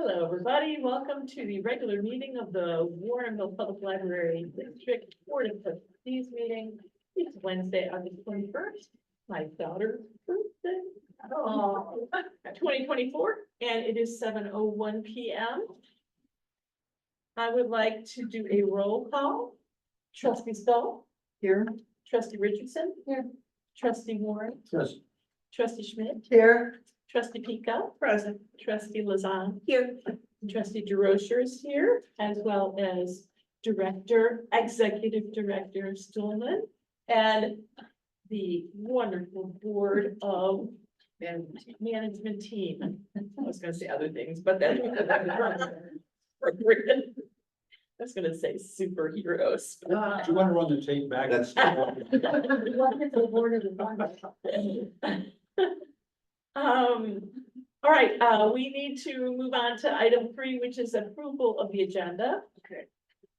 Hello, everybody. Welcome to the regular meeting of the Warrenville Public Library District Board of Trustees meeting. It's Wednesday, August 21st, my daughter's birthday. 2024, and it is 7:01 p.m. I would like to do a roll call. Trustee Stoll. Here. Trustee Richardson. Here. Trustee Warren. Yes. Trustee Schmidt. Here. Trustee Pika. Present. Trustee Lazan. Here. Trustee DeRocher is here, as well as Executive Director Stillman, and the wonderful board of management team. I was gonna say other things, but then I was gonna say superheroes. Do you want to run the tape back? That's. All right, we need to move on to item 3, which is approval of the agenda. Okay.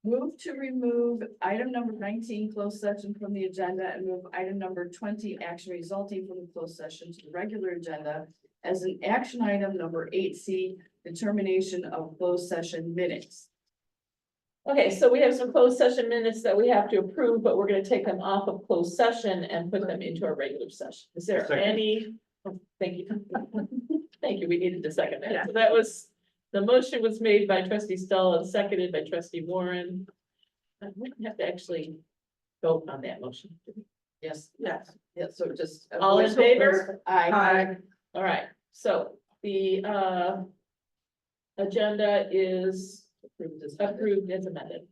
Move to remove item number 19, closed session from the agenda, and move item number 20, action resulting from the closed session, to the regular agenda as an action item number 8C, determination of closed session minutes. Okay, so we have some closed session minutes that we have to approve, but we're gonna take them off of closed session and put them into our regular session. Is there Second. any? Oh, thank you. Thank you. We needed to second that. So that was, the motion was made by trustee Stoll and seconded by trustee Warren. We don't have to actually vote on that motion. Yes. Yes. Yeah, so just. All in favor? Aye. All right, so the agenda is approved as amended.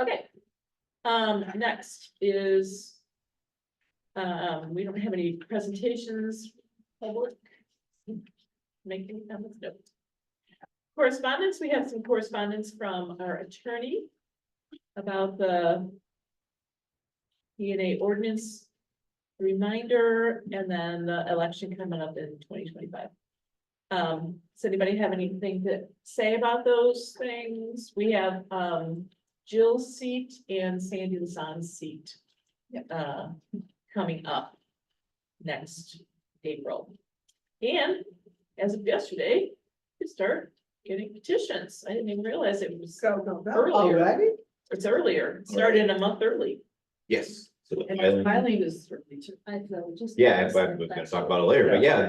Okay. Next is, we don't have any presentations, public. Making comments, no. Correspondence, we have some correspondence from our attorney about the DNA ordinance reminder, and then the election coming up in 2025. Does anybody have anything to say about those things? We have Jill's seat and Sandy Lazan's seat coming up next April. And as of yesterday, we start getting petitions. I didn't even realize it was earlier. Already? It's earlier. It started a month early. Yes. So the And filing- filing is certainly too. Yeah, I was gonna talk about it later, but yeah,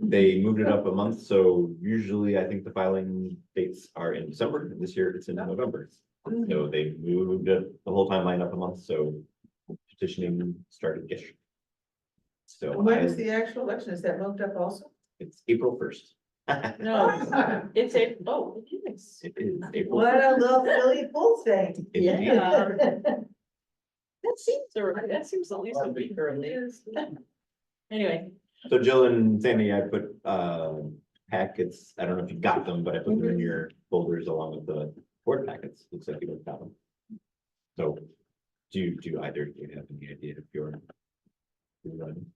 they moved it up a month, so usually I think the filing dates are in December, and this year it's in November. So they moved it the whole timeline up a month, so petitioning started yesterday. So When is the actual election? Is that moved up also? it's April 1st. No, it's a, oh, it is. It is April. What a little Philly Bulls thing. Indeed. That seems at least a week early. Anyway, So Jill and Sandy, I put packets, I don't know if you got them, but I put them in your folders along with the board packets. Looks like you don't have them. So do you either, do you have any idea if you're running?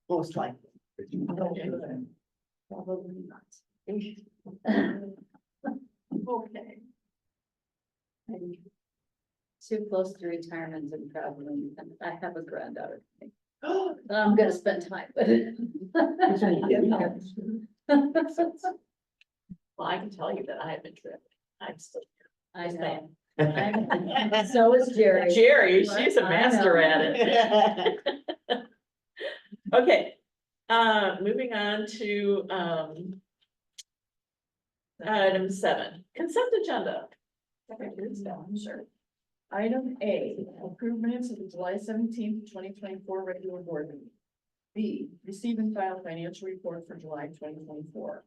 Most likely. Probably not. okay. Too close to retirement and traveling, and I have a granddaughter. I'm gonna spend time with it. Well, I can tell you that I have been tripping. I'm still. I know. So is Jerry. Jerry, she's a I master know. at it. Okay, moving on to item 7, consent agenda. Sure. Item A, approve minutes of the July 17th, 2024 regular board meeting. B, receive and file financial report for July 2024.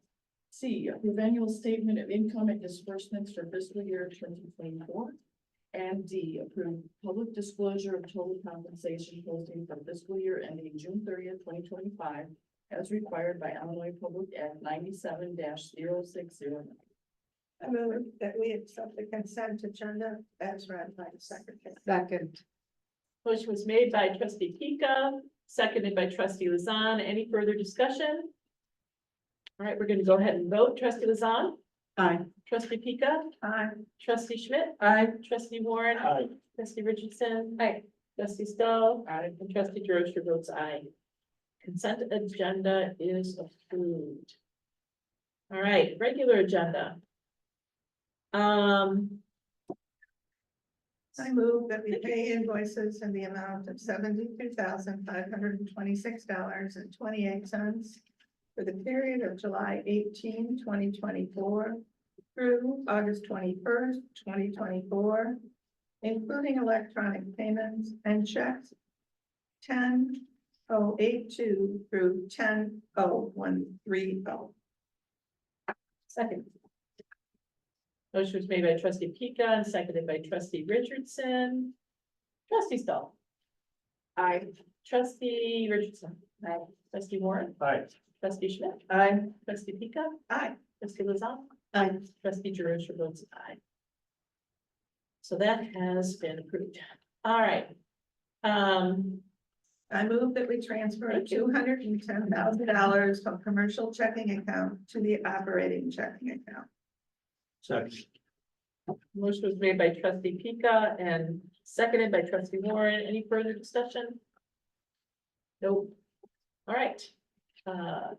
C, approve annual statement of income and disbursements for fiscal year 2024. And D, approve public disclosure of total compensation posting for fiscal year ending June 30th, 2025, as required by Illinois Public Act 97-0609. I move that we accept the consent agenda as read by the secretary. Second. Motion was made by trustee Pika, seconded by trustee Lazan. Any further discussion? All right, we're going to go ahead and vote. Trustee Lazan. Aye. Trustee Pika. Aye. Trustee Schmidt. Aye. Trustee Warren. Aye. Trustee Richardson. Aye. Trustee Stoll. Aye. And trustee DeRocher votes aye. consent agenda is approved. All right, regular agenda. I move that we pay invoices in the amount of $72,526.28 for the period of July 18, 2024 through August 21st, 2024, including electronic payments and checks 10/082 through 10/0130. Second. Motion was made by trustee Pika and seconded by trustee Richardson. Trustee Stahl. Aye. Trustee Richardson. Aye. Trustee Warren. Aye. Trustee Schmidt. Aye. Trustee Pika. Aye. Trustee Lazar. Aye. Trustee Jerusha votes aye. So that has been approved. All right. I move that we transfer $210,000 from commercial checking account to the operating checking account. Second. Motion was made by trustee Pika and seconded by trustee Warren. Any further discussion? Nope. All right. The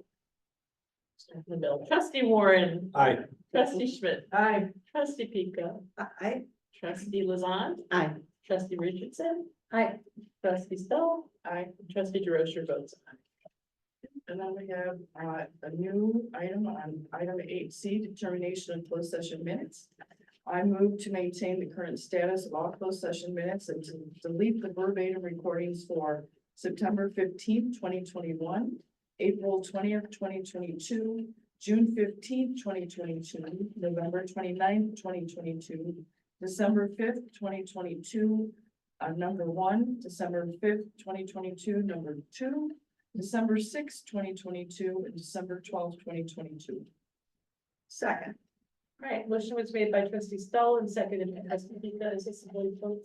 bill. Trustee Warren. Aye. Trustee Schmidt. Aye. Trustee Pika. Aye. Trustee Lazan. Aye. Trustee Richardson. Aye. Trustee Stoll. Aye. Trustee DeRosa votes aye. And then we have a new item on item 8C, determination of closed session minutes. I move to maintain the current status of all closed session minutes and to delete the verbatim recordings for September 15th, 2021, April 20th, 2022, June 15th, 2022, November 29th, 2022, December 5th, 2022, number 1, December 5th, 2022, number 2, December 6th, 2022, and December 12th, 2022. Second. All right, motion was made by trustee Stoll and seconded by trustee Pika. Is this a voice vote?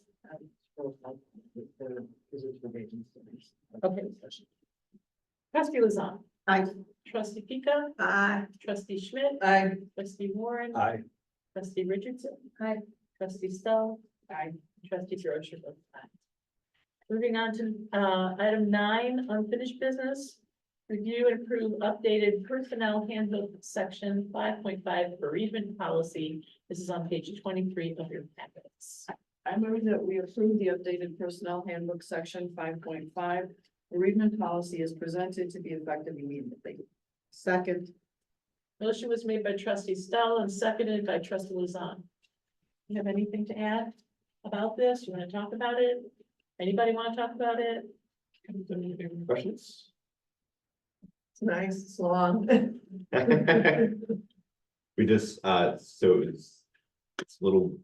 Okay. Trustee Lazan. Aye. Trustee Pika. Aye. Trustee Schmidt. Aye. Trustee Warren. Aye. Trustee Richardson. Aye. Trustee Stoll. Aye. Trustee DeRosa votes aye. Moving on to item 9, unfinished business. Review and approve updated personnel handbook section 5.5 bereavement policy. This is on page 23 of your packets. I move that we approve the updated personnel handbook section 5.5. Bereavement policy is presented to be effective immediately. Second. Motion was made by trustee Stoll and seconded by trustee Lazan. You have anything to add about this? You want to talk about it? Anybody want to talk about it? Questions? It's nice, it's long. We just, so it's a little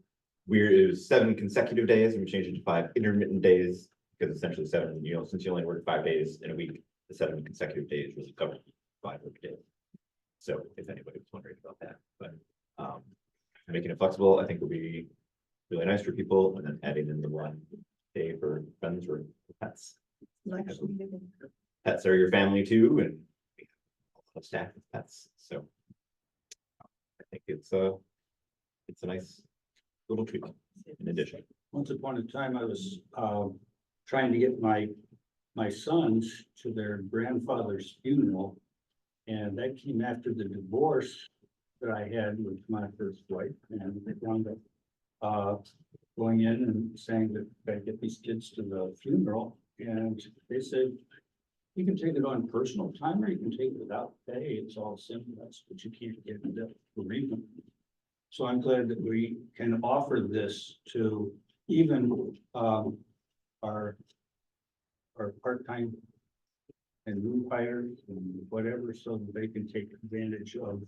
weird. It was 7 consecutive days and we changed it to 5 intermittent days. Because essentially 7, since you only work 5 days in a week, the 7 consecutive days was covered 5 work days. So if anybody was wondering about that, but making it flexible, I think would be really nice for people, and then adding in the 1 day for friends or pets. Pets are your family too, and we have a lot of staff with pets, so I think it's a nice little treatment in addition. Once upon a time, I was trying to get my sons to their grandfather's funeral. And that came after the divorce that I had with my first wife, and they wound up going in and saying that I get these kids to the funeral, and they said, you can take it on personal time or you can take it without pay. It's all simple, but you can't get into bereavement. So I'm glad that we can offer this to even our part-time and new hires and whatever, so that they can take advantage of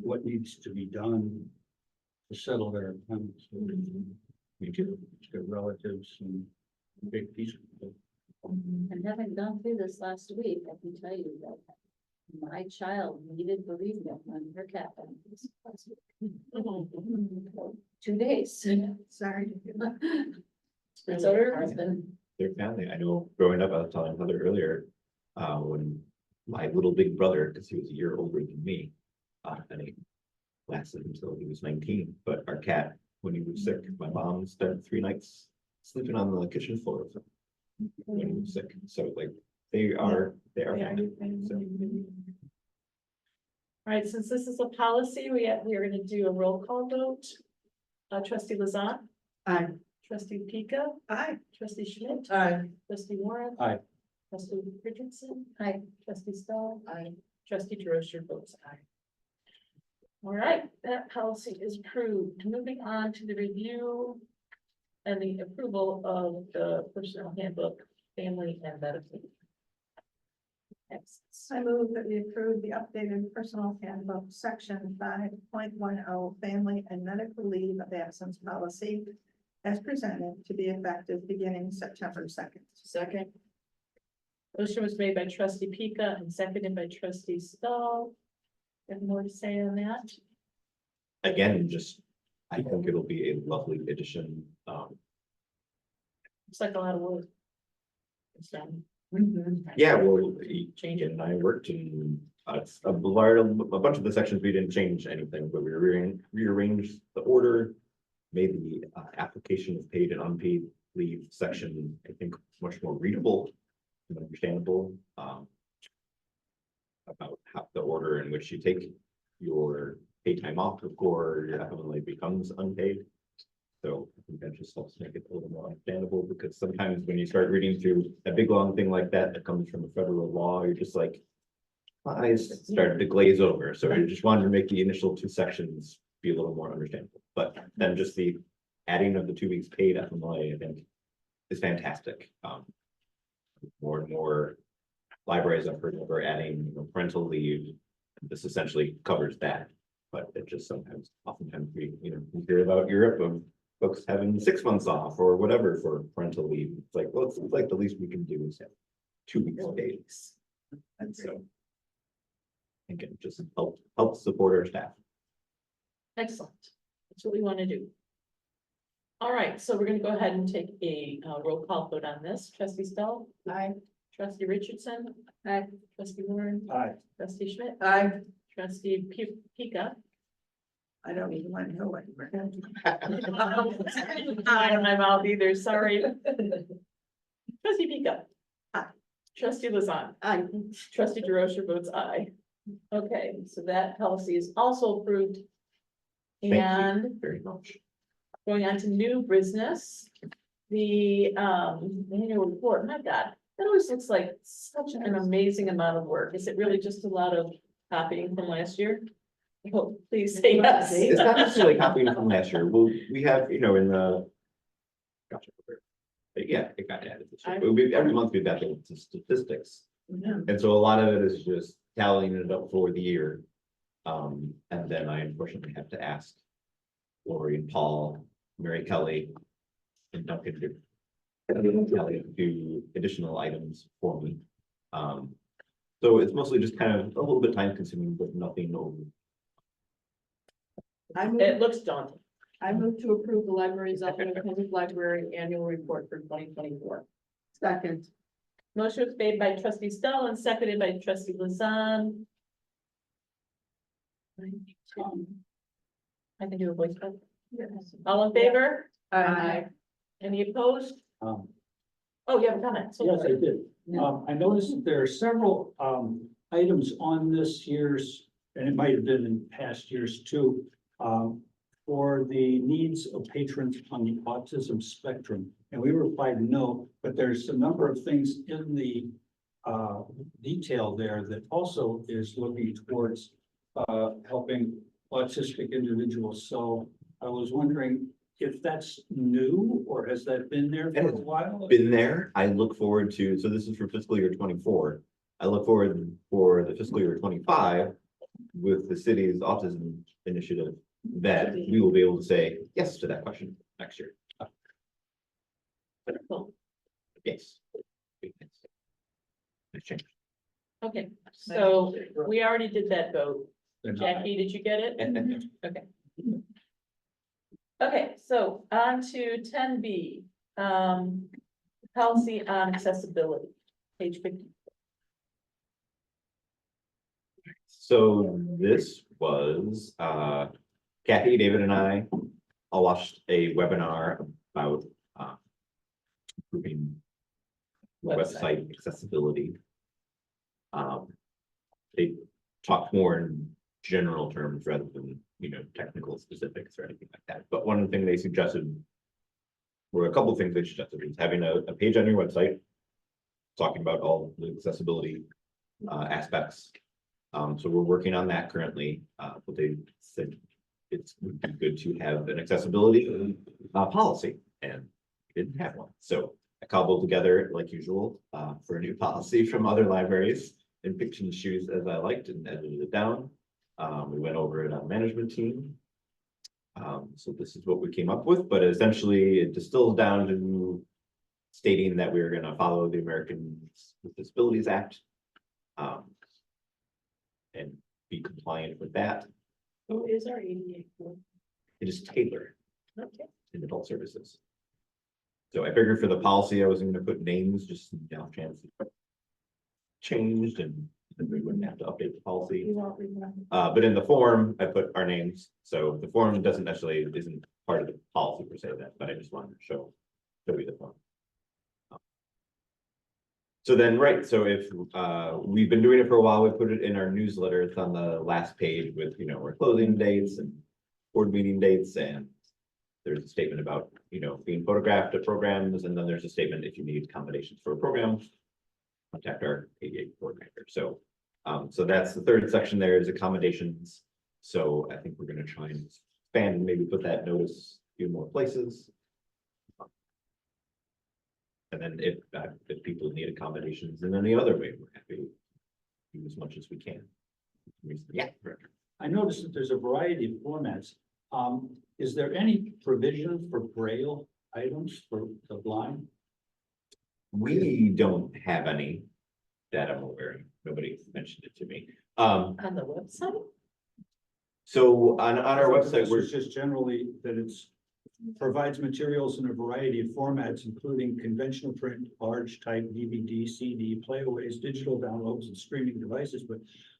what needs to be done to settle their accounts. Me too, their relatives and big piece of it. And having gone through this last week, I can tell you that my child needed bereavement when her cat died this last week. 2 days. Sorry. So her husband. Their family, I know growing up, I was telling Heather earlier, when my little big brother, because he was a year older than me, and he lasted until he was 19, but our cat, when he was sick, my mom spent 3 nights sleeping on the kitchen floor with him when he was sick. So like They are Yeah. fine. So, All right, since this is a policy, we are gonna do a roll call vote. Trustee Lazat. Aye. Trustee Pika. Aye. Trustee Schmidt. Aye. Trustee Warren. Aye. Trustee Richardson. Aye. Trustee Stahl. Aye. Trustee DeRosa votes aye. All right, that policy is approved. Moving on to the review and the approval of the personnel handbook, family and medical. Next. I move that we approve the updated personal handbook, section 5.10, family and medical leave of absence policy as presented to be effective beginning September 2nd. Second. Motion was made by trustee Pika and seconded by trustee Stahl. Have more to say on that? again, just, I think it'll be a lovely addition. It's like a lot of work. It's done. Yeah, well, Change Ian and I worked in it's a bunch of the sections, we didn't change anything, but we rearranged the order. Made the application of paid and unpaid leave section, I think, much more readable and understandable. About how the order in which you take your paid time off before your FMLA becomes unpaid. So I think that just helps make it a little more understandable, because sometimes when you start reading through a big long thing like that, that comes from a federal law, you're just like, my eyes started to glaze over. So I just wanted to make the initial two sections be a little more understandable. But then just the adding of the 2 weeks paid FMLA, I think, is fantastic. More and more libraries I've heard of are adding, parental leave. This essentially covers that, but it just oftentimes we, we hear about Europe of folks having 6 months off or whatever for parental leave. It's like, well, it's like the least we can do is have 2 weeks paid. And so I think it just helps support our staff. Excellent. That's what we want to do. All right, so we're gonna go ahead and take a roll call vote on this. Trustee Stahl. Aye. Trustee Richardson. Aye. Trustee Warren. Aye. Trustee Schmidt. Aye. Trustee Pika. I don't even want to know what you were. Not in my mouth either, sorry. Trustee Pika. Aye. Trustee Lazan. Aye. Trustee DeRosa votes aye. Okay, so that policy is also approved. Thank you And very much. going on to new business, the annual report, my God, that always looks like such an amazing amount of work. Is it really just a lot of copying from last year? Oh, please say yes. It's not necessarily copying from last year. Well, we have, in the. Gotcha. Yeah, it got added this year. Every month we've got the statistics. And so a lot of it is just tallying it up for the year. And then I unfortunately have to ask Lori and Paul, Mary Kelly, and Duncan to do additional items for me. So it's mostly just kind of a little bit time consuming, but nothing over. It looks daunting. I move to approve the library's Elkhorn Public Library annual report for 2024. Second. Motion was made by trustee Stoll and seconded by trustee Lazan. I can do a voice vote. All in favor? Aye. Any opposed? Um, Oh, you have a comment? So Yes, I sorry. did. I noticed that there are several items on this year's, and it might have been in past years too, for the needs of patrons on the autism spectrum. And we replied no, but there's a number of things in the detail there that also is looking towards helping autistic individuals. So I was wondering if that's new, or has that been there for a while? Been there. I look forward to, so this is for fiscal year 24. I look forward for the fiscal year 25 with the city's autism initiative, that we will be able to say yes to that question next year. Cool. Yes. Nice change. Okay, so we already did that vote. They're not- Jackie, did you get it? Okay. Okay, so on to 10B, policy on accessibility, page 50. So this was, Kathy, David and I all watched a webinar about improving website accessibility. they talked more in general terms rather than, technical specifics or anything like that. But one of the things they suggested were a couple of things they suggested is having a page on your website talking about all the accessibility aspects. So we're working on that currently, but they said it would be good to have an accessibility policy, and we didn't have one. So I cobbled together, like usual, for a new policy from other libraries and picked and choose as I liked and edited it down. We went over it on management team. So this is what we came up with, but essentially it distills down to stating that we're going to follow the Americans with Disabilities Act. And be compliant with that. Who is our ADA for? It is tailored Okay. in adult services. So I figured for the policy, I was going to put names, just down chance it changed, and then we wouldn't have to update the policy. You won't remember. But in the form, I put our names. So the form doesn't necessarily isn't part of the policy per se, that, but I just wanted to show you the form. So then, right, so if we've been doing it for a while, we put it in our newsletter. It's on the last page with, our closing dates and board meeting dates, and there's a statement about, being photographed at programs, and then there's a statement if you need accommodations for a program, contact our ADA coordinator. So, so that's the third section. There is accommodations. So I think we're going to try and expand and maybe put that notice in more places. And then if people need accommodations in any other way, we're happy to do as much as we can. Yeah. I noticed that there's a variety of formats. Is there any provision for Braille items for the blind? We don't have any that I'm aware of. Nobody mentioned it to me. On the website? So on our website, This we're was just generally that it's provides materials in a variety of formats, including conventional print, large type, DVD, CD, playaways, digital downloads, and streaming devices, but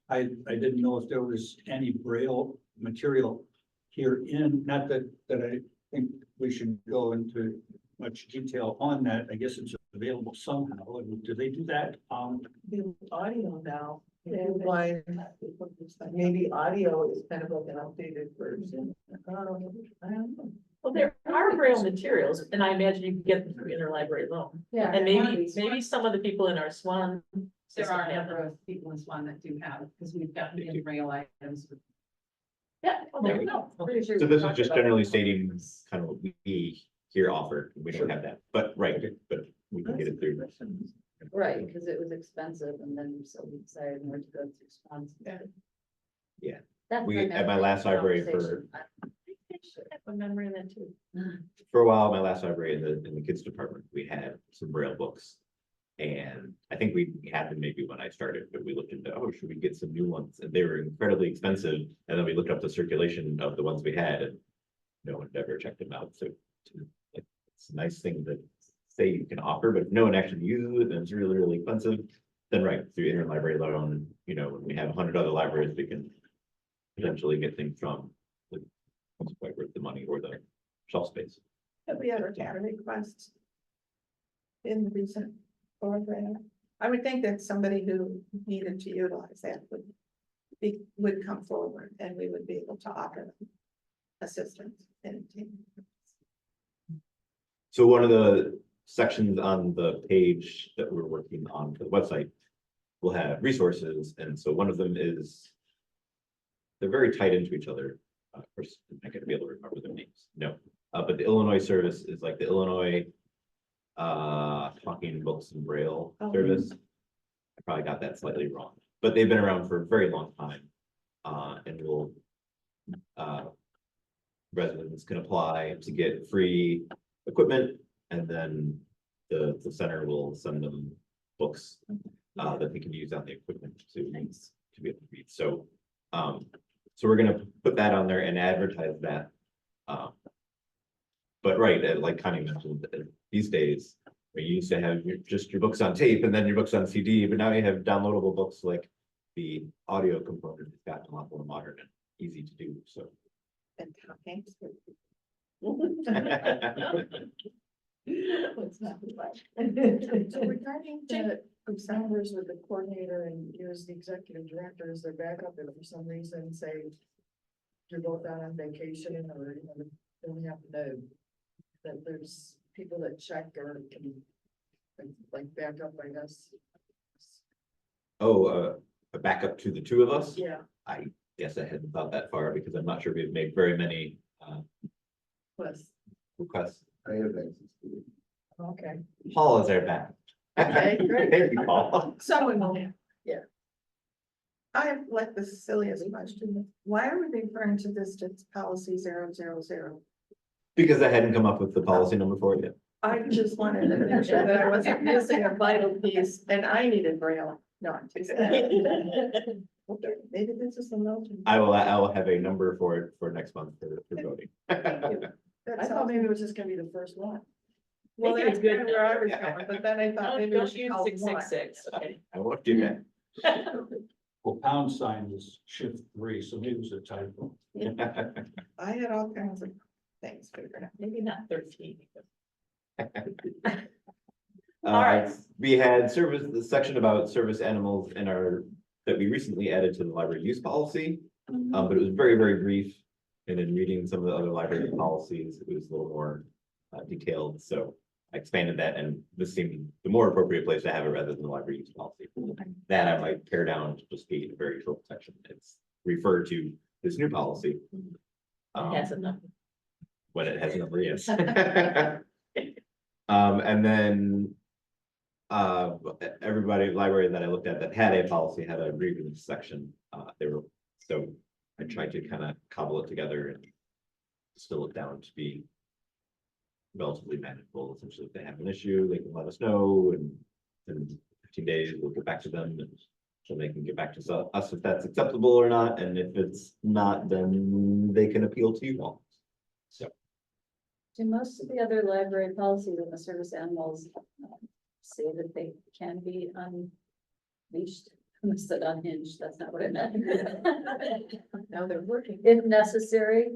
I didn't know if there was any Braille material here in, not that I think we should go into much detail on that. I guess it's available somehow. Do they do that? The audio now, Yeah. like, maybe audio is kind of like an updated version. I don't know. Well, there are Braille materials, and I imagine you can get them through interlibrary loan. Yeah. And maybe some of the people in our Swan. There are a system have number them. of people in Swan that do have, because we've got the Braille items. Yeah, well, there we go. Pretty sure so we this is talked just about generally that. stating kind of what we here offer. We don't have that, but right, but we can get it through. Right, because it was expensive, and then so we decided where to go through sponsors. Yeah. That's We- our at next my last library for- conversation. I should have a memory of that too. For a while, my last library in the kids department, we had some Braille books. And I think we had them maybe when I started, but we looked into, should we get some new ones? And they were incredibly expensive. And then we looked up the circulation of the ones we had, and no one had ever checked them out. So it's a nice thing to say you can offer, but if no one actually uses it and it's really, really expensive, then right, through interlibrary loan, when we have 100 other libraries, we can potentially get things from. It's quite worth the money or the shelf space. Have we ever had a request in the recent program? I would think that somebody who needed to utilize that would come forward, and we would be able to offer them assistance. So one of the sections on the page that we're working on for the website will have resources, and so one of them is they're very tied into each other. Of course, I'm not gonna be able to remember their names. No, but the Illinois service is like the Illinois Talking Books and Braille service. I probably got that slightly wrong, but they've been around for a very long time. And will residents can apply to get free equipment, and then the center will send them books that they can use on the equipment to be able to read. So so we're gonna put that on there and advertise that. But right, like Connie mentioned, these days, where you used to have just your books on tape and then your books on CD, but now you have downloadable books. Like the audio component has gotten a lot more modern and easy to do, so. And Tom Hanks. What's not the So regarding the If members with the coordinator and you as the executive director as their backup, and for some reason, say. You're both out on vacation or, you know, don't happen to. That there's people that check or can. Like backup, I guess. Oh, a backup to the two of us? Yeah. I guess I hadn't thought that far because I'm not sure we've made very many Plus, requests. I have access to it. okay. Paul is our backup. Okay, great. Thank you, Paul. Someone will. I have like the silliest question. Why are we referring to this as policy 000? Because I hadn't come up with the policy number for it yet. I just wanted to make sure that I wasn't missing a vital piece and I needed braille. No, I'm just kidding. Okay, maybe this is a note. I will have a number for it for next month for voting. I That's thought all. maybe it was just gonna be the first one. Well, Make it a that's good kind of where I was number. going, but then I thought maybe we Don't should use call 666, okay. I won't do that. Well, pound sign is shift 3, so maybe it's a typo. I had all kinds of things figured out. Maybe not 13. Uh, right. We had the section about service animals in that we recently added to the library use policy. But it was very, very brief. And in reading some of the other library policies, it was a little more detailed. So I expanded that and this seemed the more appropriate place to have it rather than the library use policy. That I might pare down to just be a very short section. It's referred to this new policy. It has a number. When it has a number, yes. And then everybody, library that I looked at that had a policy had a grievance section. So I tried to kind of cobble it together and distill it down to be relatively manageable. Essentially, if they have an issue, they can let us know, and in 15 days, we'll get back to them, and so they can get back to us if that's acceptable or not, and if it's not, then they can appeal to you all. So. Do most of the other library policies on the service animals say that they can be unleashed? I said unhinged, that's not what I meant. Now they're working. If necessary,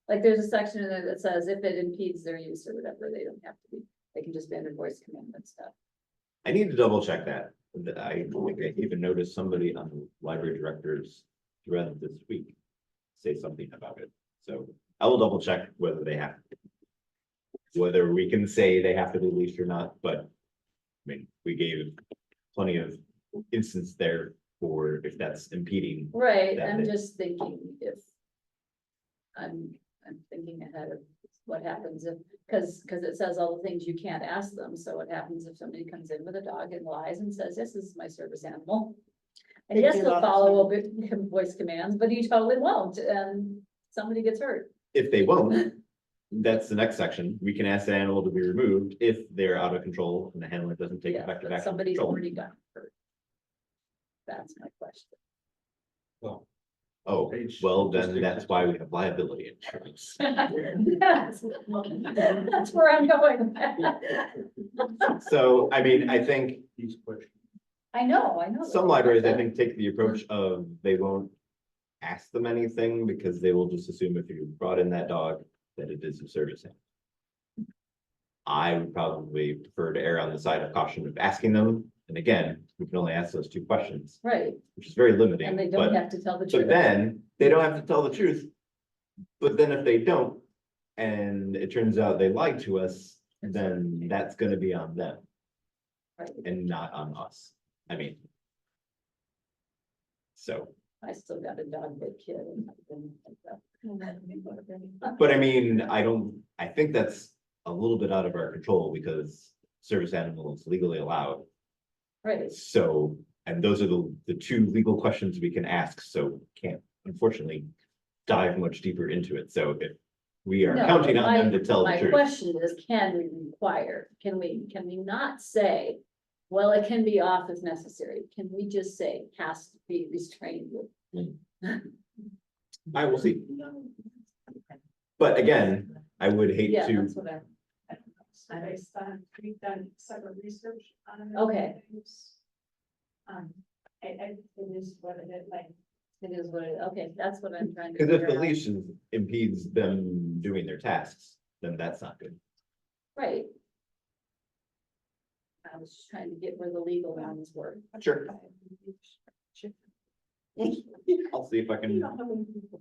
like there's a section in there that says if it impedes their use or whatever, they don't have to be, they can just be under voice command and stuff. I need to double check that. I think I even noticed somebody on the library director's thread this week say something about it. So I will double check whether they have, whether we can say they have to be leashed or not, but I mean, we gave plenty of instance there for if that's impeding. Right, that I'm they- just thinking if. I'm thinking ahead of what happens if, because it says all the things you can't ask them, so what happens if somebody comes in with a dog and lies and says, yes, this is my service animal? And They yes, do they'll all the follow a bit voice commands, but you totally won't, and somebody gets hurt. If they won't, that's the next section. We can ask the animal to be removed if they're out of control and the handler doesn't take Yeah, effective but action. somebody's control. already gotten hurt. That's my question. Well, Oh, Page well, then 56. that's why we have liability insurance. That's where I'm going. So, I mean, I think these questions. I know. some libraries, I think, take the approach of they won't ask them anything because they will just assume if you brought in that dog, that it is a service animal. I would probably prefer to err on the side of caution of asking them. And again, we can only ask those 2 questions, Right, which is very limiting. and they don't but- have to tell the truth. But then they don't have to tell the truth. But then if they don't, and it turns out they lied to us, then that's gonna be on them Right. and not on us. I mean. So, I still got a dog bit kid. And everything like that. but I mean, I think that's a little bit out of our control because service animals legally allowed. Right, So, and those are the 2 legal questions we can ask, so can't unfortunately dive much deeper into it. So if we are No, counting on them to tell the my truth. question is, can we require, can we not say, well, it can be off if necessary? Can we just say has to be restrained with? I will see. But again, I would hate Yeah, to, that's what I, Based on, we've done several research on it. Okay. It is what it is, like, it is what it, okay, that's what I'm trying to. because if the figure out. leash impedes them doing their tasks, then that's not good. Right, was just trying to get where the legal ones were. Sure. I'll see if I can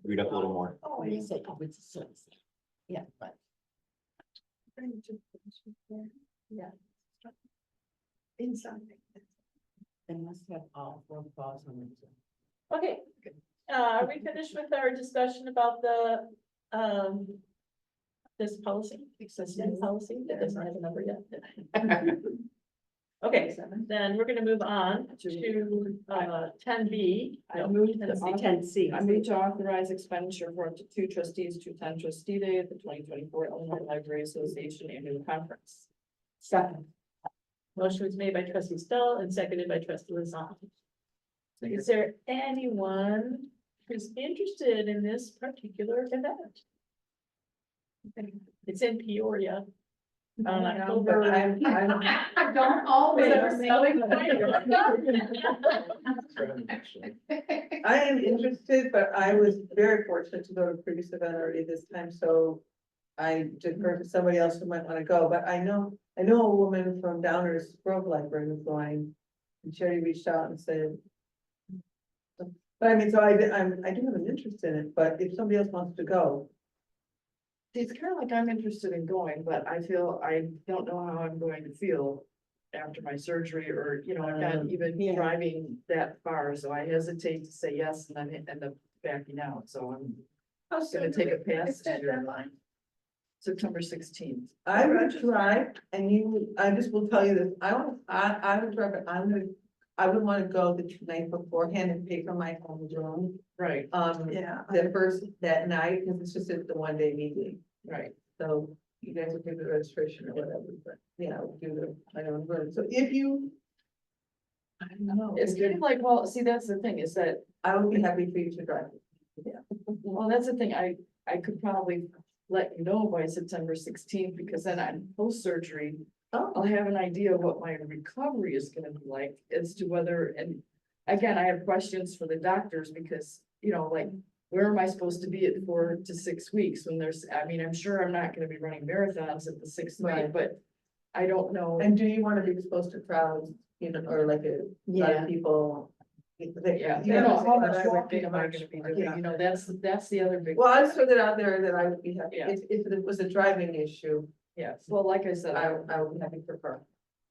read up a little more. Oh, You yeah. say, oh, it's a service. Yeah, but. Yeah. Inside. They must have all four clauses on it. Okay, are we finished with our discussion about the, this policy, existing policy that doesn't have a number yet? Okay, then we're gonna move on to, 10B. I moved to 10C. I move to authorize expenditure for up to 2 trustees to attend trustee day at the 2024 Illinois Library Association annual conference. Second. Motion was made by trustee Stoll and seconded by trustee Lazan. Is there anyone who's interested in this particular event? It's in Peoria. On October. Don't always. I am interested, but I was very fortunate to go to a previous event already this time, so I defer to somebody else who might want to go, but I know a woman from Downers Grove Library was going, and she already reached out and said. But I mean, so I do have an interest in it, but if somebody else wants to go, It's kind of like I'm interested in going, but I feel, I don't know how I'm going to feel after my surgery or, you know, I'm not even yeah. driving that far, so I hesitate to say yes and then end up backing out, so I'm How gonna soon take a is that pass. deadline? September 16th. I would try, and I just will tell you this, I would try, but I would want to go the night beforehand and pay for my home room. Right, Yeah. That night, because it's just the 1 day meeting. right. So you guys will do the registration or whatever, but yeah, we'll do I don't know, so if you. I don't know. It's kind of like, well, see, that's the thing is that, I would be happy for you to drive. well, that's the thing, I could probably let you know by September 16th because then I'm post-surgery. I'll Oh, have an idea of what my recovery is gonna be like as to whether, and again, I have questions for the doctors because, you know, like, where am I supposed to be at 4 to 6 weeks when there's, I mean, I'm sure I'm not gonna be running marathons at the 6th week, Right. but I don't know. and do you want to be exposed to crowds, you know, or like a lot of people? Yeah, You you know, how what much I would walking think am I about- gonna be doing, yeah. you know, that's the other big. Well, I just throw that out there that I would be happy, Yeah. if it was a driving issue, Yeah, well, like I said, I would be happy for her.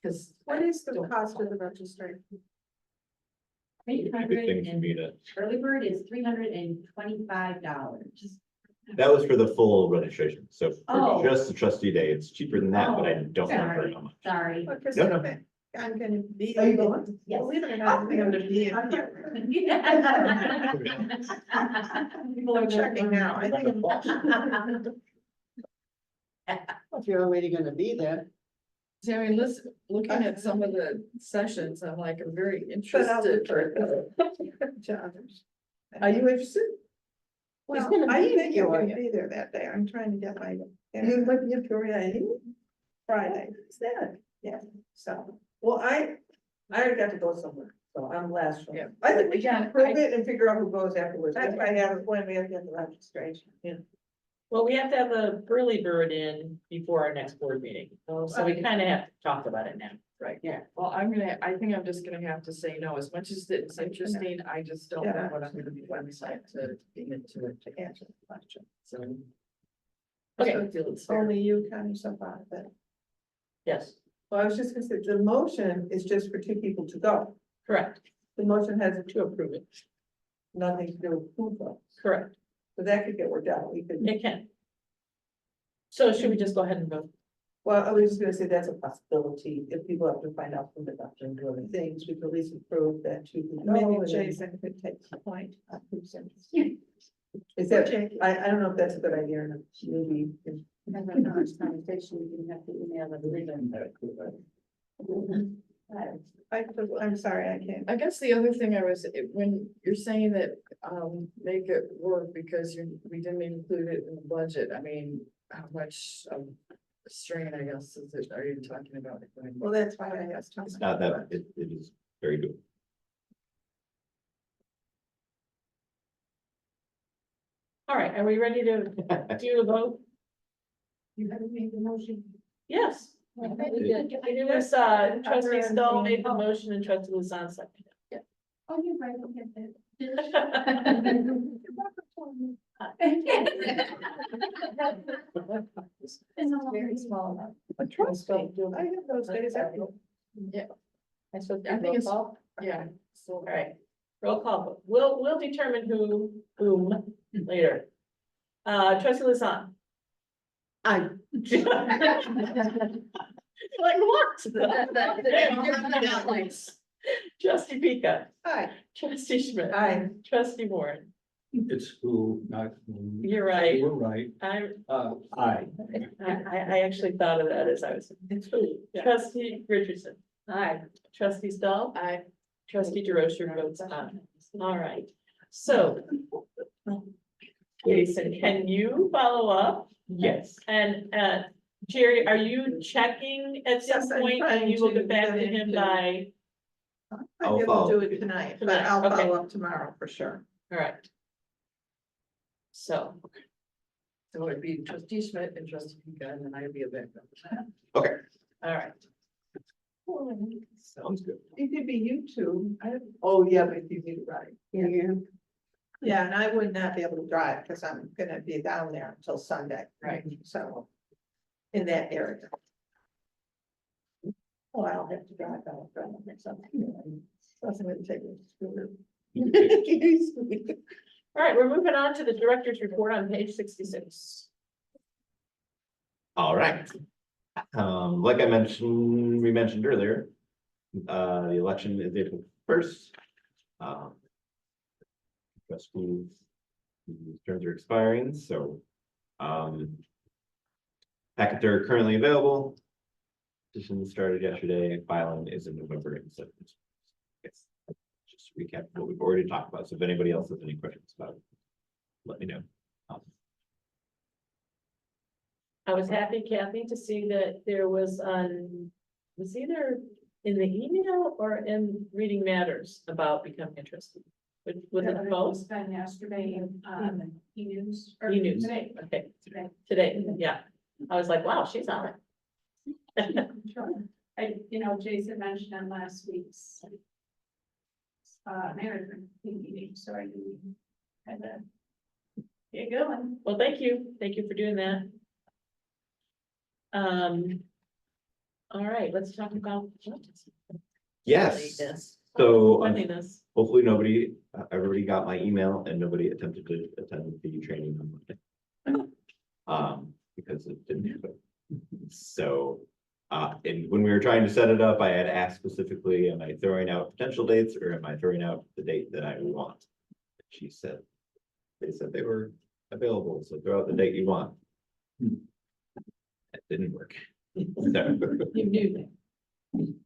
because. What is the cost of the registration? It'd be a good thing for me to, Early bird is $325. that was for the full registration, so Oh. for just the trustee day, it's cheaper than that, but I don't remember Sorry. how much. Sorry. Because No, no. I'm gonna be. Are you going? Yes. Believe it or not, I'm gonna be in here. I'm checking now. I think. If you're already gonna be there. See, I mean, looking at some of the sessions, I'm like, I'm very But I'll interested. defer to others. Are you interested? Well, gonna I be think I'm Peoria. gonna be there that day. I'm trying to get my. You might be in Peoria anyway? Friday, Is that? yeah, so. Well, I already got to go somewhere, so I'm last. one. Yeah. I think we Again, can approve it and figure out who goes afterwards. That's why I have, when we have to get the registration. Well, we have to have a early bird in before our next board meeting, so we kind of have to talk about it now. Right, yeah, well, I think I'm just gonna have to say no, as much as it's interesting, I just don't know what I'm gonna be website to be into it. To answer the question. So. Okay. I don't feel it's fair. Only you kind of so far, but. Yes, Well, I was just gonna say, the motion is just for 2 people to go. correct, The motion has to approve it. Nothing to do with who goes. correct. So that could get worked out. We could, It can. So should we just go ahead and vote? well, I was just gonna say that's a possibility. If people have to find out from the doctor and do other things, we could at least approve that 2 people. go, Maybe and then- Jason could take the point of who's interested. Is that, I don't know if that's a good idea or not. Maybe. Conversation, you can have to email them. I'm sorry, I can't. I guess the other thing when you're saying that, make it work because we didn't include it in the budget, I mean, how much of a strain, I guess, are you talking about? Well, that's why I asked. Tom. It's not that, it is very good. All right, are we ready to do a vote? You haven't made the motion. Yes, It was, trustee Stoll made the motion and trustee Luzon seconded. Oh, you're right, we'll get It's very small. I have those days every. Yeah. I suppose I think it's, yeah, so, All right, roll call, vote. We'll determine whom later. Trustee Luzon. I. Like what? that. Trustee Pika, Hi. trustee Schmidt, Hi. trustee Warren, It's who, not who. you're right. You were right. I. I actually thought of that as I was. It's who? Trustee Richardson. Aye. Trustee Stahl. Aye. Trustee DeRocher votes aye. All right, so. Jason, can you follow up? Yes. And, Jerry, are you checking at some Yes, I'm point and trying you will to get back get to him into- by, I'll be able follow. to do it tonight, but Tonight, I'll okay. follow up tomorrow for sure. all right. So, So it'd be trustee Schmidt and trustee Pika, and then I'd be a backup. all right. Sounds good. It could be you two. Oh, yeah, but you need to ride. Yeah. Yeah, and I would not be able to drive because I'm gonna be down there until Sunday. Right. So. In that area. Oh, I'll have to drive out or something. Doesn't really take a scooter. All right, we're moving on to the director's report on page 66. All right. Like I mentioned, we mentioned earlier, the election is April 1st. Trustees, whose terms are expiring, so, packets are currently available. Petition started yesterday, filing is in November, and so. Yes, just recap what we've already talked about, so if anybody else has any questions about it, let me know. I was happy, Kathy, to see that there was either in the email or in Reading Matters about becoming a trustee. Was it both? Been yesterday, e-news. or E-news. Today. Okay, Today. today, yeah. I was like, wow, she's on it. Sure. Jason mentioned on last week's management meeting, so I knew we had to get going. Well, thank you. Thank you for doing that. All right, let's talk about. Yes, Cleanliness. so Cleanliness. hopefully everybody got my email and nobody attempted to attend the training on Monday. Because it didn't happen. So, and when we were trying to set it up, I had asked specifically, am I throwing out potential dates or am I throwing out the date that I want? She said, they said they were available, so throw out the date you want. It didn't work. So, You knew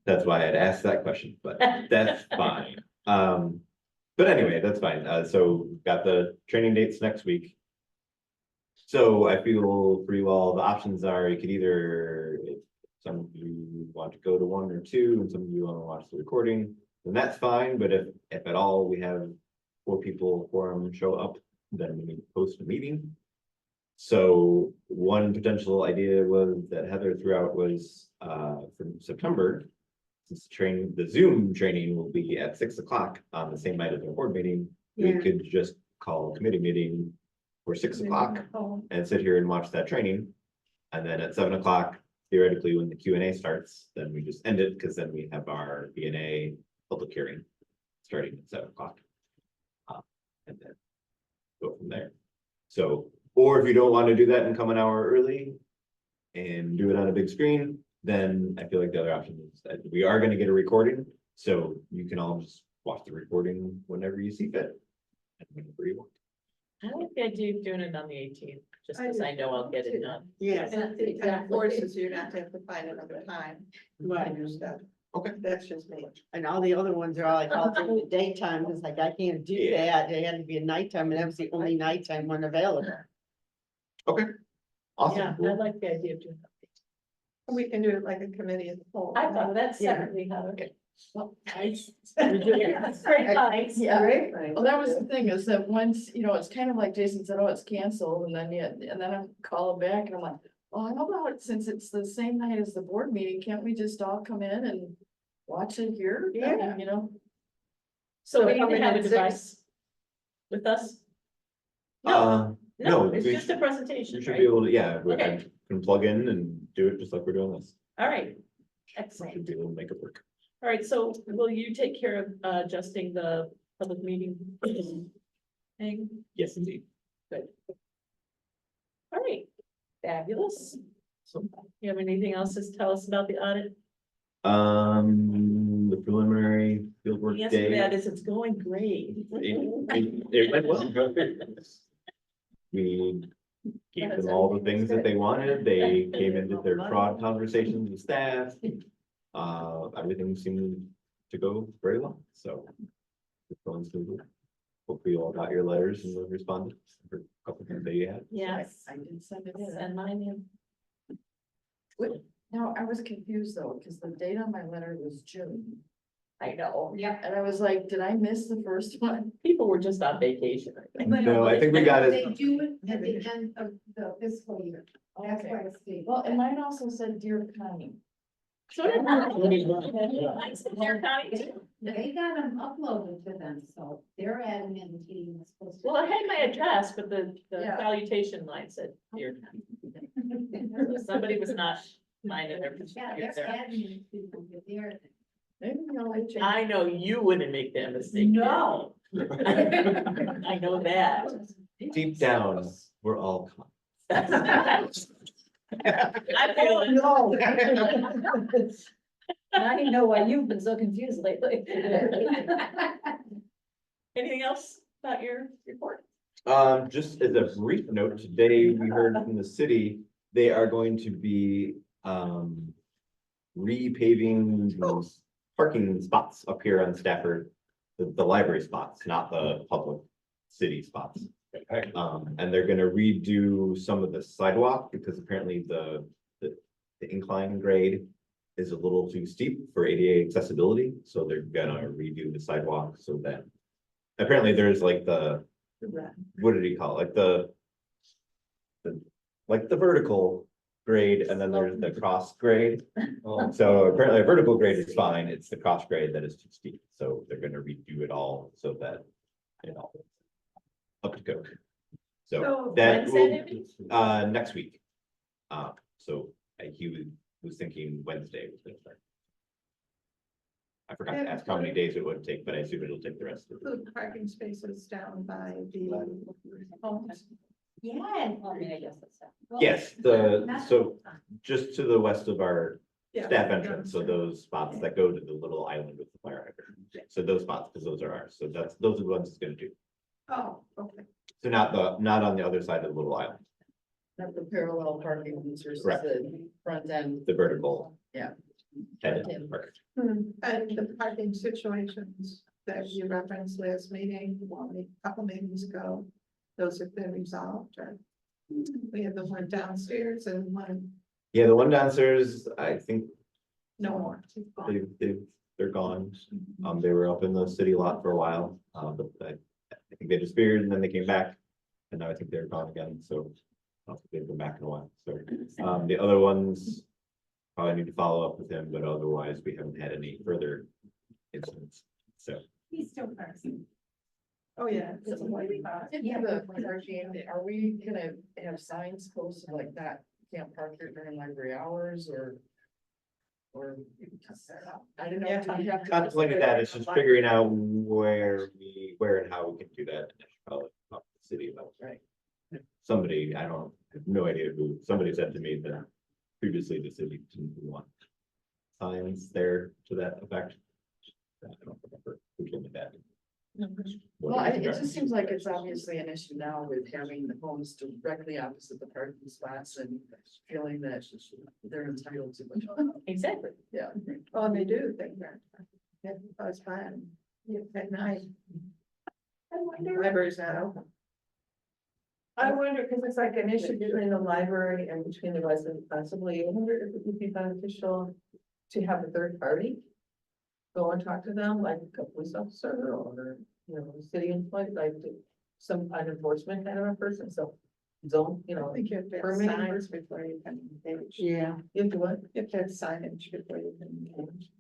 that's why I had asked that question, but that's fine. But anyway, that's fine. So got the training dates next week. So I feel for you all, the options are you could either, if some of you want to go to one or two, and some of you want to watch the recording, then that's fine. But if at all we have 4 people quorum show up, then we need to post a meeting. So one potential idea was that Heather threw out was from September, since the Zoom training will be at 6 o'clock on the same night as our board meeting. We could just call a committee meeting for 6 o'clock and sit here and watch that training. And then at 7 o'clock, theoretically, when the Q&A starts, then we just end it because then we have our B&A public hearing starting at 7 o'clock. And then go from there. So, or if you don't want to do that and come an hour early and do it on a big screen, then I feel like the other option is that we are going to get a recording. So you can all just watch the recording whenever you see fit. And whenever you want. I like the idea of doing it on the 18th, just because I know I'll get it done. Yes, And it kind of forces you not to have to find another time. Right. Your stuff. Okay. That's just me. And all the other ones are all like all during the daytime, it's like, I can't do Yeah. that, they had to be a nighttime, and that was the only nighttime one available. Awesome. Yeah, I like the idea of doing that. We can do it like a committee as a whole. I thought of that Yeah. separately, Heather. Well, nice. Great minds. Yeah. Right? Well, that was the thing, is that once, it's kind of like Jason said, oh, it's canceled, and then I call him back and I'm like, Well, how about, since it's the same night as the board meeting, can't we just all come in and watch it here? I mean, Yeah. You know, So we come need to in have a at 6. device with us? No, No, it's we just a should, presentation, you should right? be able to, yeah, we Okay. can plug in and do it just like we're doing this. All right, We excellent. should be able to make it work. All right, so will you take care of adjusting the public meeting thing? Yes, indeed. All right, fabulous. So, You have anything else to tell us about the audit? the preliminary fieldwork The answer to day. that is it's going great. It went well. We gave them all the things that they wanted. They came and did their fraud conversations with staff. Everything seemed to go very well, so. It's going smoothly. Hopefully you all got your letters and responded for a couple things that you had. Yes, I did send it in. send mine in. Now, I was confused though, because the date on my letter was June. I know. Yeah. And I was like, did I miss the first one? People were just on vacation, I think. No, I think we got They it. do it at the end of the fiscal year. That's Okay. why it's the. Well, and mine also said Dear Connie. So did mine. Mine said Dear Connie too. They got them uploaded to them, so their admin team is supposed to. Well, I had my address, but the Yeah. salutation line said Dear Connie. Somebody was not minding their. Yeah, their admin people get their. Maybe I'll change. I know you wouldn't make that mistake. No. I know that. Deep down, we're all. I feel it. No. Now you know why you've been so confused lately. Anything else about your report? Just as a brief note, today we heard from the city, they are going to be, repaving those parking spots up here on Stafford. The library spots, not the public city spots. And they're gonna redo some of the sidewalk because apparently the incline grade is a little too steep for ADA accessibility, so they're gonna redo the sidewalk so that. Apparently there's like what did he call it? Like the vertical grade and then there's the cross grade. So apparently a vertical grade is fine, it's the cross grade that is too steep, so they're gonna redo it all so that, you know. Up to code. So So that when's will, that meeting? next week. So he was thinking Wednesday was gonna start. I forgot to ask how many days it would take, but I assume it'll take the rest of it. Food parking spaces down by the homes. Yeah. Well, I mean, I guess that's that. Yes, so just to the west of our Yeah. staff entrance, so those spots that go to the little island with the fire hydrant. So those spots, because those are ours, so those are the ones it's gonna do. Oh, okay. So not on the other side of the little island, Not the parallel parking versus Correct. the front end. the vertical. Yeah. Headed part. And the parking situations that you referenced last meeting, a couple meetings ago, those have been resolved, or? We have the one downstairs and one, Yeah, the one downstairs, I think no more. they're gone. They were up in the city lot for a while, but I think they disappeared and then they came back. And now I think they're gone again, so I don't think they've been back in a while, so, the other ones. Probably need to follow up with him, but otherwise we haven't had any further incidents, so. He's still parsing. Oh, yeah. It's a white car. Yeah, are we gonna have signs posted like that, can't park here during library hours or? Or, I don't know. Yeah. do we have to- Contemplating that, it's just figuring out where and how we can do that. And I should probably talk to the city about it. Right. Somebody, I have no idea who, somebody said to me that previously the city didn't want signs there to that effect. I don't remember who told me that. Well, it just seems like it's obviously an issue now with having the homes directly opposite the parking spots and feeling that they're entitled to it. Exactly. Yeah. Oh, and they do think that. Yeah, that's fine. At night. The library's not open. I wonder, because it's like an issue between the library and between the residents possibly, I wonder if it would be beneficial to have a third party. Go and talk to them, like a police officer or, you know, city employee, like some kind of enforcement kind of a person, so. zone, I think you have to have Permitting signs before you can engage. Yeah. you have to what? You have to have signage before you can engage.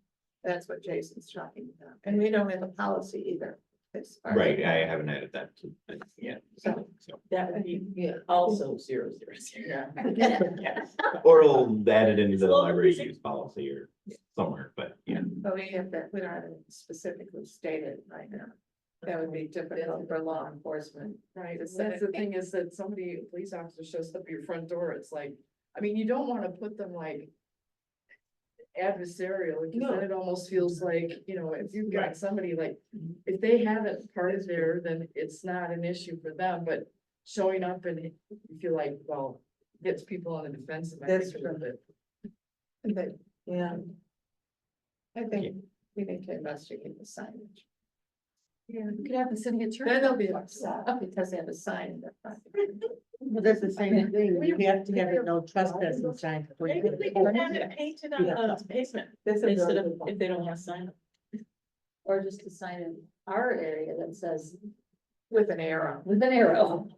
That's what Jason's talking about. And we don't have a policy either. as far as- Right, I haven't added that to, yeah, So, so. That would be Yeah. also 000. Yes. Or it'll add it into the Slow library moving. use policy or somewhere, but yeah. but we have that, we don't have it specifically stated right now. That would be difficult for law enforcement. Right, To that's set the it- thing is that somebody, a police officer shows up at your front door, it's like, I mean, you don't wanna put them like. Adversarial, because then it almost feels like, you know, if you've got somebody like, if they have it part of there, then it's not an issue for them, but. Showing up and you feel like, well, gets people on the defensive, I That's think a little bit. But Yeah. I think we need to investigate the signage. Yeah, we could have the city attorney. Then they'll be upset because they have a sign in their front. But that's the same thing. We have to have a no trespassing sign. before you Maybe get they it. can have it painted on the basement That's a instead of, really good if they don't want to sign it. Or just a sign in our area that says With an arrow. with an arrow.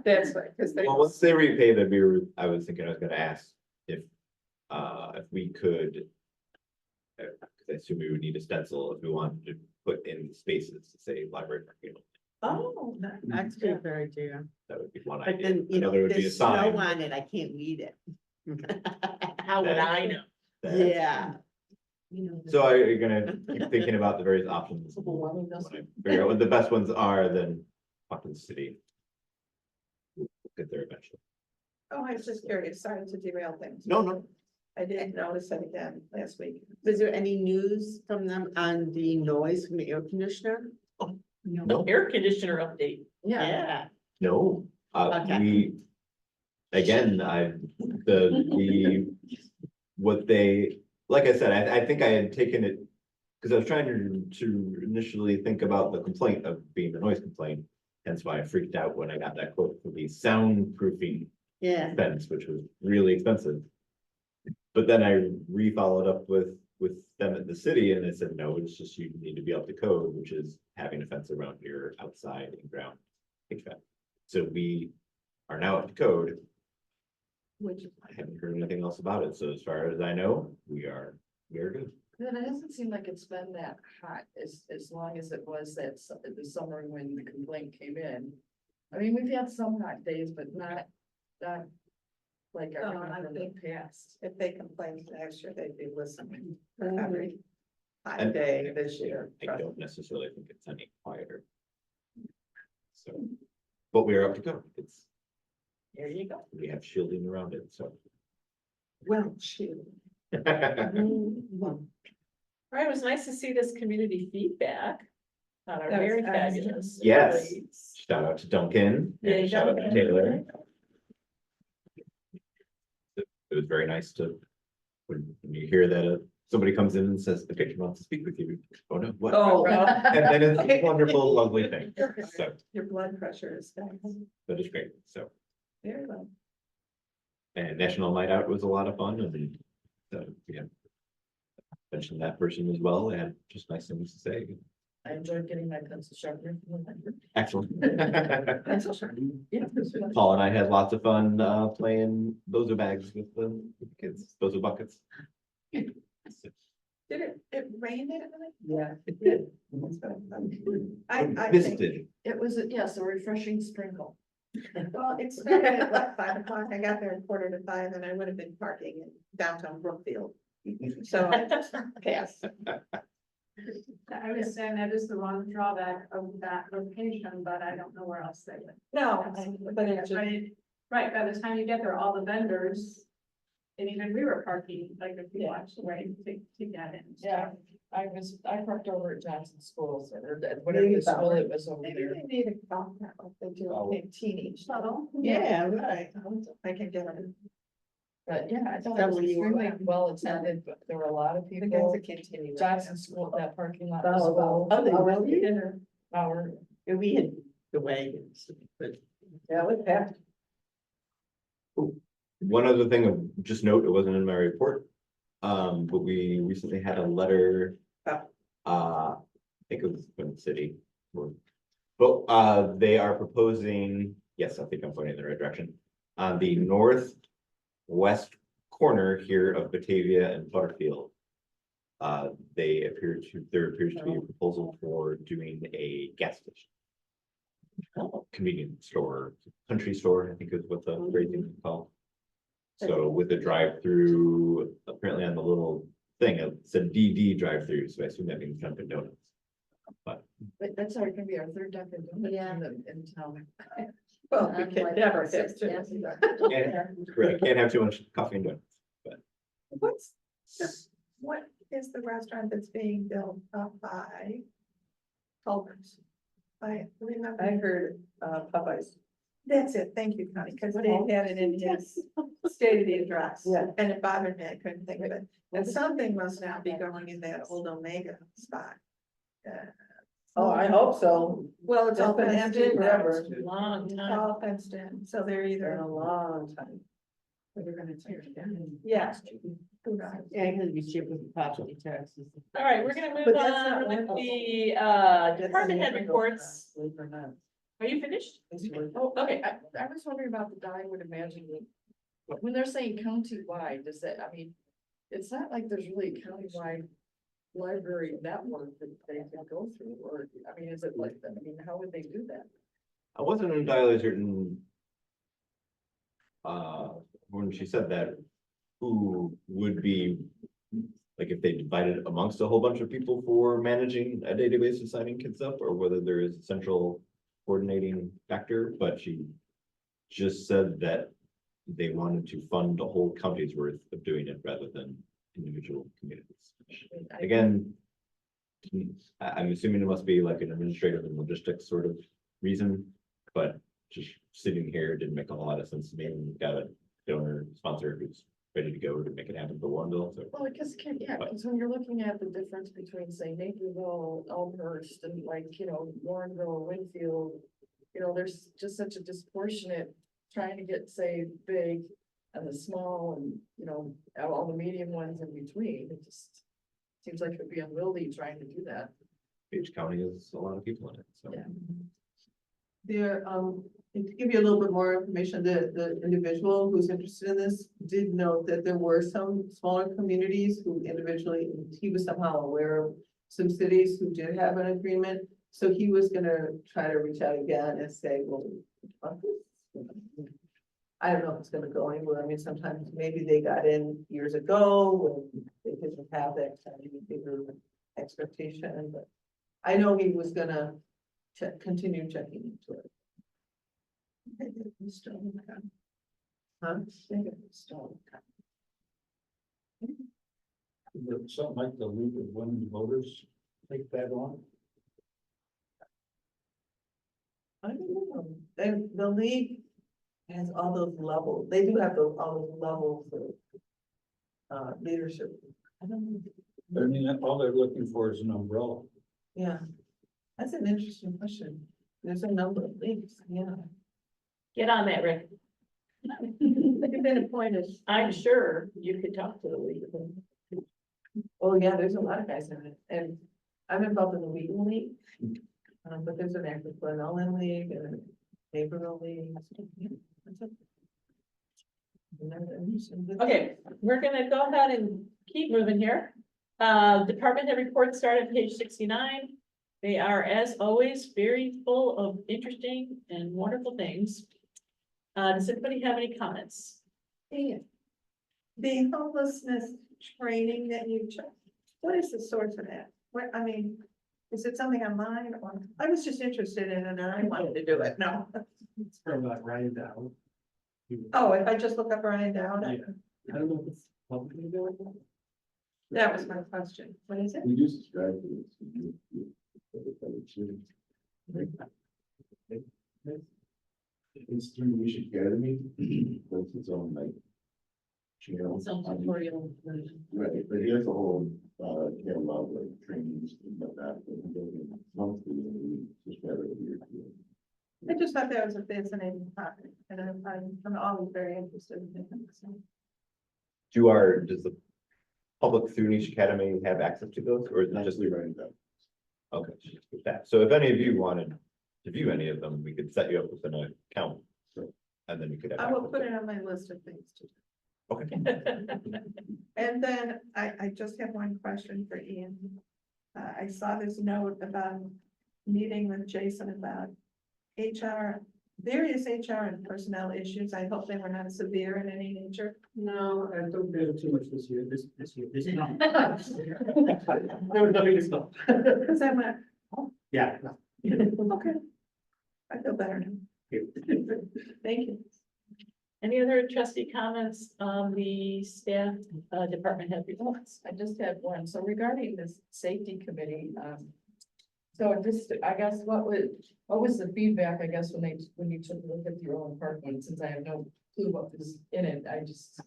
That's right, because they. Well, once they repay the beer, I was thinking I was gonna ask if we could. 'Cause I assume we would need a stencil if we wanted to put in spaces to say library parking. Oh, That's a good idea. That would be one But idea. then, you know, Another would be a there's snow sign. on it, I can't read it. How would I know? that- Yeah. So are you gonna keep thinking about the various options? When I figure out what the best ones are, then talk to the city. We'll get there eventually. oh, I was just curious, sorry to derail things. No. I didn't notice it again last week. Was there any news from them on the noise from the air conditioner? No. Air conditioner update. Yeah. No, Okay. we. Again, what they, like I said, I think I had taken it. Cause I was trying to initially think about the complaint of being the noise complaint. Hence why I freaked out when I got that quote for the soundproofing Yeah. fence, which was really expensive. But then I re-followed up with them at the city and they said, no, it's just you need to be up to code, which is having a fence around your outside and ground HVAC. So we are now up to code. Which, I haven't heard anything else about it, so as far as I know, we are good. then it doesn't seem like it's been that hot as long as it was the summer when the complaint came in. I mean, we've had some hot days, but not like I No, I remember in the think- past. If they complained last year, they'd be listening for Mhm. every hot And- day this year. I don't necessarily think it's any quieter. So, but we are up to code, There you go. we have shielding around it, so. Well, shoot. All right, it was nice to see this community feedback. On our That was very awesome. fabulous. Yes. employees. Shout out to Duncan Yeah, and shout out to Duncan. Taylor. It was very nice to, when you hear that somebody comes in and says, the patron wants to speak with you. Oh, no, what? Oh, And then it's a wonderful, lovely thing. So your blood pressure is down. that is great. So, Very well. and National Night Out was a lot of fun and so, yeah. Mentioned that person as well and just nice things to say. I enjoyed getting my pencil sharpener. Excellent. Pencil sharpening. Yeah. Paul and I had lots of fun playing bozo bags with the kids, bozo buckets. Did it rain that night? Yeah. It did. I think, Visited. It was, yes, a refreshing sprinkle. well, it started at what, 5 o'clock? I got there at 4:45 and I would have been parking in downtown Brookfield. So I just passed. I was saying that is the one drawback of that location, but I don't know where else they would. No, but it's just, Right, by the time you get there, all the vendors, and even we were parking, like if you watch the way to get in. Yeah. I parked over at Johnson Schools or whatever the school it was over maybe there. they need a golf cart like they do in teenage. Shuttle. Yeah, right. I can get it. But yeah, I thought That it was when you were extremely around. well attended, but there were a lot of The people. guys that continue. Johnson School, that parking lot was full. Oh, they really? Dinner hour. And we had the wagons, but Yeah, with that. One other thing of just note, it wasn't in my report. But we recently had a letter. I think it was from the city. But they are proposing Yes, I think I'm pointing in the right direction. On the northwest corner here of Batavia and Butterfield. There appears to be a proposal for doing a gas station. Convenience store, country store, I think is what the phrasing is called. So with a drive-through, apparently on the little thing, it said DD drive-through, so I assume that means Dunkin' Donuts. But that's already gonna be our third Dunkin' Donuts Yeah. in town. Well, we I'm can like, never six, have yes. two. Correct, can't have too much coffee and donuts. What's, what is the restaurant that's being built up by Culver's? I remember. I heard, Popeyes. That's it, thank you, Connie, because they had it in his state of the address. Yeah. And it bothered me, I couldn't think of it. And something must now be going in that old Omega spot. Oh, I hope so. Well, it's all That's been fenced empty in forever. now. Long It's time. all fenced in, so they're For either, a long time. They're gonna tear it down. yeah. Who knows? Yeah, because we ship with property taxes. All right, we're gonna But move that's not on with one- the department head reports. Believe it or not. Are you finished? Oh, okay, I was wondering about the, I would imagine, when they're saying county-wide, does that, I mean, it's not like there's really a county-wide library network that they can go through, or, I mean, is it like, I mean, how would they do that? I wasn't entirely certain. When she said that, who would be, like, if they divided amongst a whole bunch of people for managing a database and signing kids up, or whether there is a central coordinating factor, but she just said that they wanted to fund a whole county's worth of doing it rather than individual communities. Again, I'm assuming it must be like an administrative and logistics sort of reason, but just sitting here didn't make a whole lot of sense to me. And we've got a donor sponsor who's ready to go to make it happen for Warrenville, so. Well, I guess, because when you're looking at the difference between, say, Naperville, Elmhurst, and like, Warrenville, Winfield, there's just such a disproportionate trying to get, say, big and the small and, all the medium ones in between. It just seems like it would be unwieldy trying to do that. Each county has a lot of people in it, so. Yeah. There, and to give you a little bit more information, the individual who's interested in this did note that there were some smaller communities who individually, he was somehow aware of some cities who did have an agreement. So he was gonna try to reach out again and say, well, I don't know if it's gonna go anywhere. I mean, sometimes maybe they got in years ago when they didn't have that kind of bigger expectation, but I know he was gonna continue checking into it. Huh? Something like the League of Women Voters take that on. I don't know. And the league has all those levels. They do have all those levels of leadership. I don't know. I mean, all they're looking for is an umbrella. Yeah, that's an interesting question. There's a number of leagues, yeah. Get on that, Rick. You've been appointed. I'm sure you could talk to the league. Oh, yeah, there's a lot of guys in it, and I'm involved in the Wheaton League. But there's an active Glen League and a Naperville League. Okay, we're gonna go ahead and keep moving here. Department head reports start at page 69. They are, as always, very full of interesting and wonderful things. Does anybody have any comments? The homelessness training that you took, what is the source of that? What, I mean, is it something online or, I was just interested in it and I wanted to do it, no. It's from Ryan Dow. Oh, if I just look up Ryan Down, Yeah. I don't know if it's publicly available. that was my question. What is it? We do subscribe to this. It's through Wish Academy, that's its own like. Channel. Some tutorial version. Right, but he has a whole, catalog of trainings and like that, but he does it monthly, and we subscribe every year. I just thought that was a fascinating topic and I'm always very interested in it. So. Does the public through Niche Academy have access to those, or is it just? Just writing down. Okay, with that. So if any of you wanted to view any of them, we could set you up with an account And then we could have. I will put it on my list of things to do. Okay. And then I just have one question for Ian. I saw this note about meeting with Jason about HR, various HR and personnel issues. I hope they were not severe in any nature. No, I don't do too much this year, this year, no. There was nothing to stop. Because I went, Yeah. okay. I feel better now. Thank you. Any other trustee comments on the staff, department head reports? I just had one, so regarding this safety committee, so just, I guess, what was the feedback, I guess, when you took a look at your own park one, since I have no clue what was in it, I just.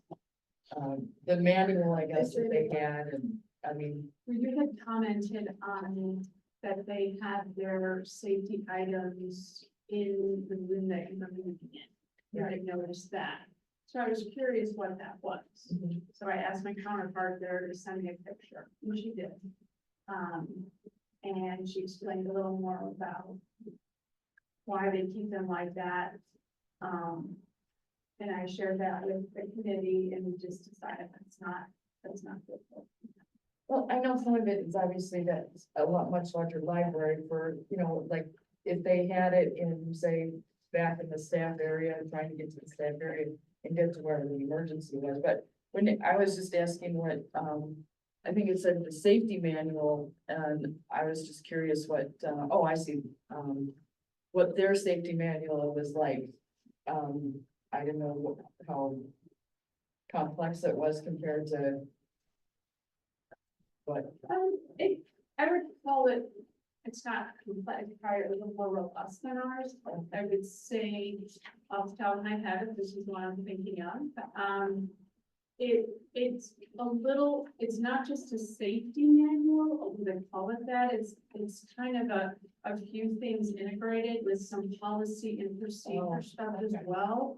The manual, I guess, that they had, and, I mean, You had commented on that they had their safety items in the room that you were moving in. You had noticed that. So I was curious what that was. So I asked my counterpart there to send me a picture, and she did. And she explained a little more about why they keep them like that. And I shared that with the committee, and we just decided that's not good. well, I know some of it is obviously that it's a much larger library for, like, if they had it in, say, back in the staff area, trying to get to the staff area and get to where the emergency was, but when I was just asking what, I think it said the safety manual, and I was just curious what, oh, I see, what their safety manual was like. I don't know how complex it was compared to what, I would call it, it's not complex, probably a little more robust than ours. I would say, off the top of my head, this is what I'm thinking of. It's a little, it's not just a safety manual, although they call it that, it's kind of a few things integrated with some policy and procedure stuff as well.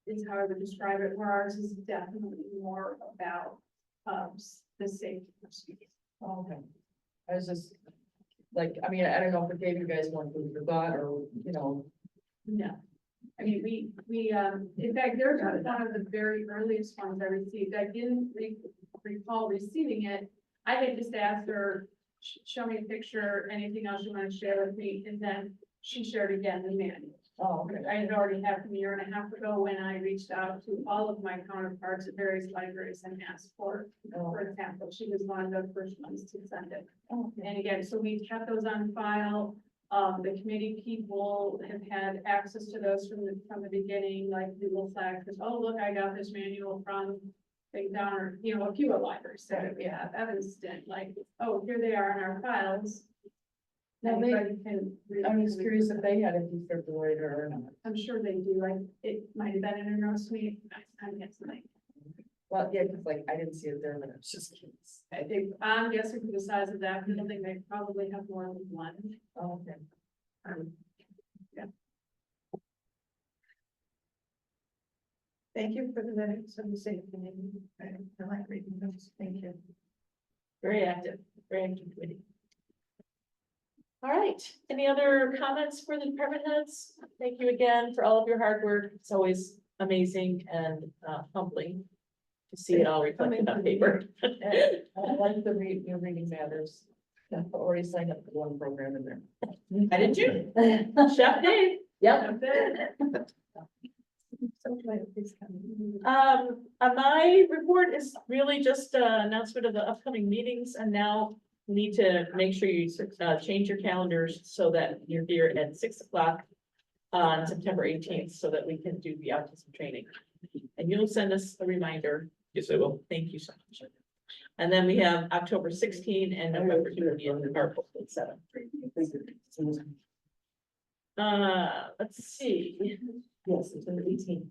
Is how I would describe it, where ours is definitely more about, the safety procedures. oh, okay. I was just, like, I mean, I don't know if it gave you guys one food for thought, or, No. I mean, we, in fact, they're one of the very earliest ones I received. I didn't recall receiving it. I had just asked her, show me a picture, anything else you want to share with me, and then she shared again the manual. oh, okay. I had already had from a year and a half ago when I reached out to all of my counterparts at various libraries and asked for example, she was one of the first ones to send it. Oh, And again, so we kept those on file. The committee people have had access to those from the beginning, like Google Flag, because, oh, look, I got this manual from Big Downer, a few of libraries that we have Evanston, like, oh, here they are in our files. Now Anybody can read I'm them. just curious if they had a defibrillator or not. I'm sure they do, like, it might have been in a nurse suite, I'm guessing. Well, yeah, because like, I didn't see it there, but it's just kids. I think, I'm guessing for the size of that building, they probably have more than one. Oh, okay. Thank you for the minutes of the safety meeting. I like reading those. Thank you. Very active committee. All right, any other comments for the department heads? Thank you again for all of your hard work. It's always amazing and humbling to see it all reflected on paper. I like the your reading matters. I've already signed up for one program in there. I did too. Chef Dave. Yep. My report is really just an announcement of the upcoming meetings, and now need to make sure you change your calendars so that you're here at 6 o'clock on September 18th, so that we can do the autism training. And you'll send us a reminder. Yes, I will. Thank you so much. And then we have October 16 and November 20th, or 7. Let's see. Yes, it's been 18.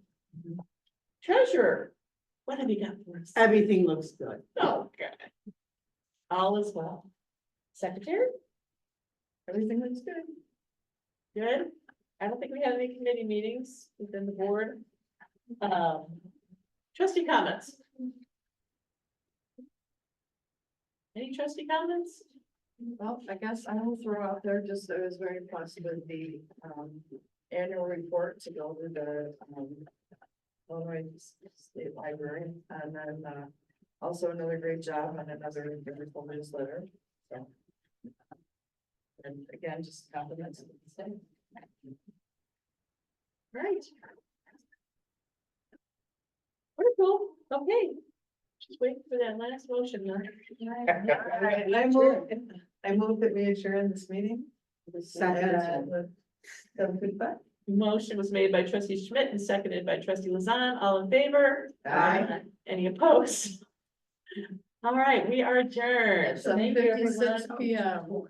Treasurer, what have you got for us? Everything looks good. Oh, good. All is well. Secretary? Everything looks good. Good. I don't think we had any committee meetings within the board. Trustee comments? Any trustee comments? Well, I guess I will throw out there just that it was very possible the annual report to go to the Illinois State Library, and then also another great job on another wonderful newsletter. So. And again, just compliments. Right. Wonderful, okay. Just waiting for that last motion then. I move that we adjourn this meeting. Second. 7:55. Motion was made by trustee Schmidt and seconded by trustee Lazan, all in favor? Aye. Any opposed? All right, we are adjourned. Seven Thank you, 56 everyone. P.M.